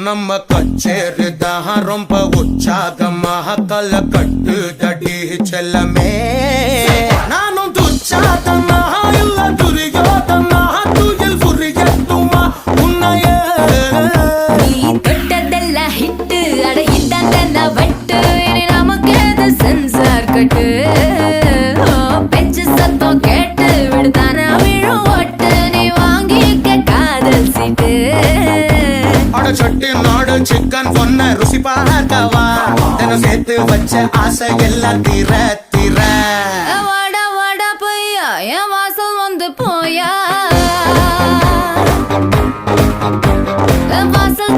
நம்ம கச்சேரி தான் ரொம்ப உற்சாகமாக கல கட்டு தடி செல்லமே நானும் துச்சாதனா இல்ல துரியோதனா துயில் புரியட்டுமா உன்னைய நீ தொட்டதெல்லாம் ஹிட்டு அட இதான் வட்டு இனி நமக்கு எது சென்சார் கட்டு பெஞ்சு சத்தம் கேட்டு விடுதானா விழும் ஓட்டு நீ வாங்கிக்க காதல் சீட்டு அட சட்டி நாடு சிக்கன் பொண்ண ருசி பார்க்கவா தினம் சேர்த்து வச்ச ஆசை எல்லாம் தீர தீர வாடா வாடா பையா என் வாசல் வந்து போயா வாசல்